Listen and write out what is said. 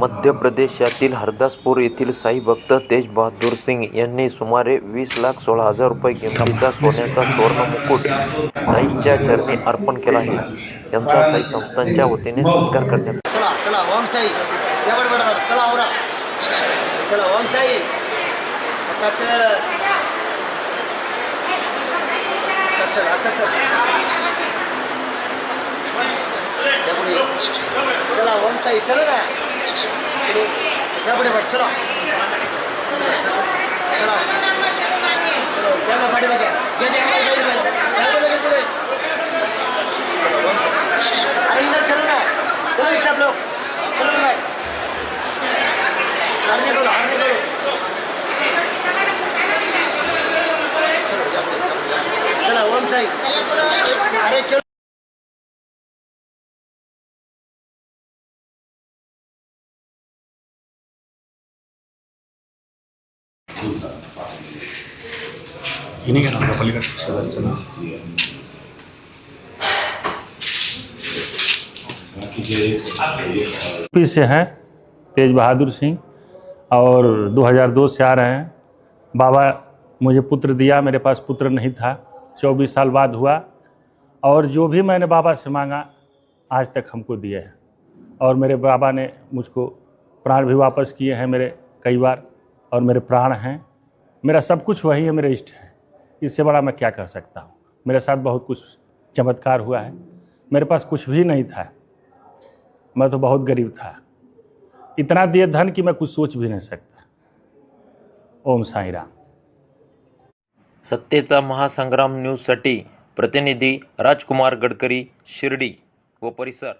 मध्य प्रदेशातील हरदासपूर येथील साई भक्त तेज बहादूर सिंग यांनी सुमारे 20,16,000 रुपये किमतीचा सोन्याचा सुवर्ण मुकुट साईंच्या चरणी अर्पण केला आहे. त्यांचा साई संस्थानच्या वतीने सत्कार करण्यात चला चला ओम साई चला आवरा चला ओम साई चला ओम साई चलो ना पुढे चला चला चलो पाठी बघा चलो ना चलो सब लोग चलो ना हारने करो चला ओम साई अरे चलो इन्हीं का नाम का पलीगढ़ सदर यूपी से हैं तेज बहादुर सिंह और 2002 से आ रहे हैं। बाबा मुझे पुत्र दिया, मेरे पास पुत्र नहीं था, 24 साल बाद हुआ और जो भी मैंने बाबा से मांगा आज तक हमको दिए हैं और मेरे बाबा ने मुझको प्राण भी वापस किए हैं मेरे कई बार और मेरे प्राण हैं। मेरा सब कुछ वही है, मेरे इष्ट है। इससे बड़ा मैं क्या कर सकता हूँ। मेरे साथ बहुत कुछ चमत्कार हुआ है। मेरे पास कुछ भी नहीं था, मैं तो बहुत गरीब था। इतना दिए धन कि मैं कुछ सोच भी नहीं सकता। ओम साई राम। सत्तेचा महासंग्राम न्यूजसाठी प्रतिनिधी राजकुमार गडकरी, शिर्डी व परिसर।